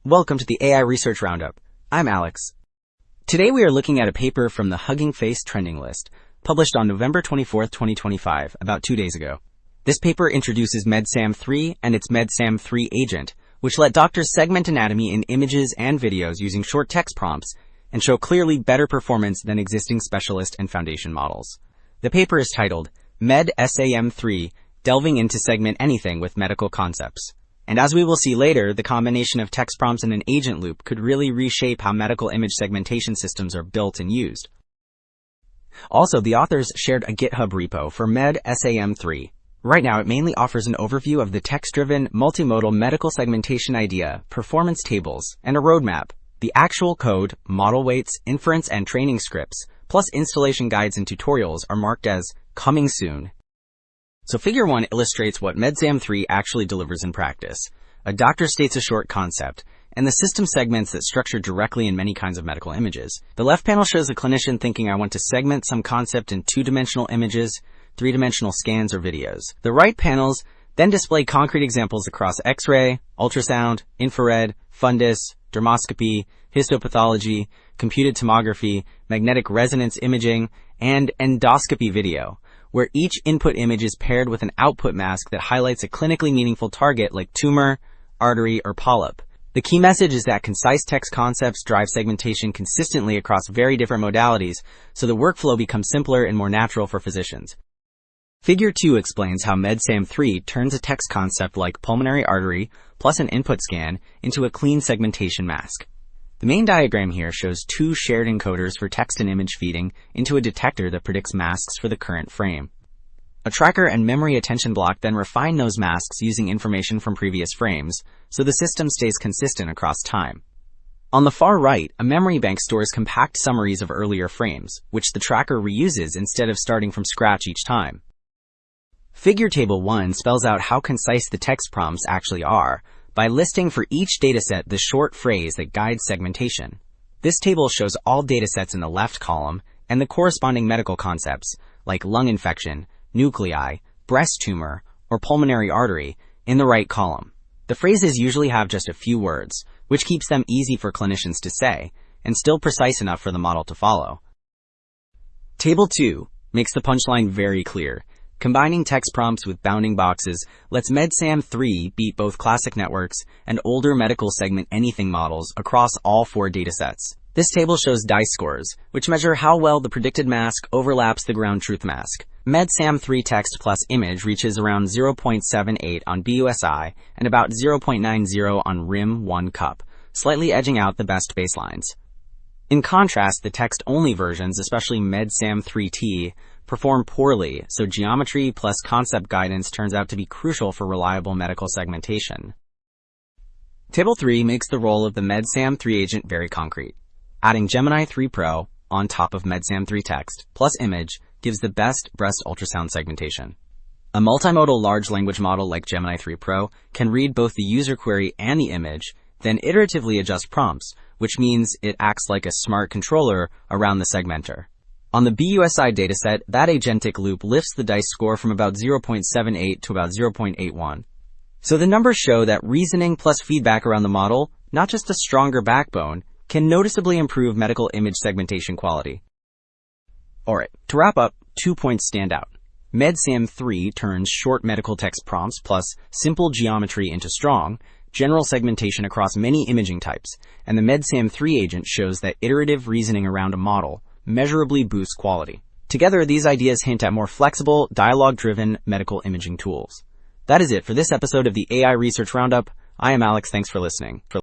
Welcome to the AI Research Roundup. I'm Alex. Today we are looking at a paper from the Hugging Face trending list, published on November 24, 2025, about 2 days ago. This paper introduces MedSAM-3 and its MedSAM-3 agent, which let doctors segment anatomy in images and videos using short text prompts and show clearly better performance than existing specialist and foundation models. The paper is titled MedSAM-3, Delving into Segment Anything with Medical Concepts. And as we will see later, the combination of text prompts and an agent loop could really reshape how medical image segmentation systems are built and used. Also, the authors shared a GitHub repo for MedSAM-3. Right now, it mainly offers an overview of the text-driven, multimodal medical segmentation idea, performance tables, and a roadmap. The actual code, model weights, inference, and training scripts, plus installation guides and tutorials are marked as coming soon. So Figure 1 illustrates what MedSAM-3 actually delivers in practice. A doctor states a short concept, and the system segments that structure directly in many kinds of medical images. The left panel shows a clinician thinking, I want to segment some concept in 2-dimensional images, 3-dimensional scans, or videos. The right panels then display concrete examples across X-ray, ultrasound, infrared, fundus, dermoscopy, histopathology, computed tomography, magnetic resonance imaging, and endoscopy video, where each input image is paired with an output mask that highlights a clinically meaningful target like tumor, artery, or polyp. The key message is that concise text concepts drive segmentation consistently across very different modalities, so the workflow becomes simpler and more natural for physicians. Figure 2 explains how MedSAM-3 turns a text concept like pulmonary artery plus an input scan into a clean segmentation mask. The main diagram here shows 2 shared encoders for text and image feeding into a detector that predicts masks for the current frame. A tracker and memory attention block then refine those masks using information from previous frames, so the system stays consistent across time. On the far right, a memory bank stores compact summaries of earlier frames, which the tracker reuses instead of starting from scratch each time. Figure Table 1 spells out how concise the text prompts actually are, by listing for each dataset the short phrase that guides segmentation. This table shows all datasets in the left column and the corresponding medical concepts, like lung infection, nuclei, breast tumor, or pulmonary artery, in the right column. The phrases usually have just a few words, which keeps them easy for clinicians to say, and still precise enough for the model to follow. Table 2 makes the punchline very clear. Combining text prompts with bounding boxes lets MedSAM-3 beat both classic networks and older medical segment anything models across all 4 datasets. This table shows DICE scores, which measure how well the predicted mask overlaps the ground truth mask. MedSAM-3 text plus image reaches around 0.78 on BUSI and about 0.90 on RIM-1 cup, slightly edging out the best baselines. In contrast, the text-only versions, especially MedSAM-3T, perform poorly, so geometry plus concept guidance turns out to be crucial for reliable medical segmentation. Table 3 makes the role of the MedSAM-3 agent very concrete. Adding Gemini 3 Pro on top of MedSAM-3 text plus image gives the best breast ultrasound segmentation. A multimodal large language model like Gemini 3 Pro can read both the user query and the image, then iteratively adjust prompts, which means it acts like a smart controller around the segmenter. On the BUSI dataset, that agentic loop lifts the DICE score from about 0.78 to about 0.81. So the numbers show that reasoning plus feedback around the model, not just a stronger backbone, can noticeably improve medical image segmentation quality. Alright, to wrap up, 2 points stand out. MedSAM-3 turns short medical text prompts plus simple geometry into strong, general segmentation across many imaging types, and the MedSAM-3 agent shows that iterative reasoning around a model measurably boosts quality. Together, these ideas hint at more flexible, dialogue-driven medical imaging tools. That is it for this episode of the AI Research Roundup. I am Alex. Thanks for listening.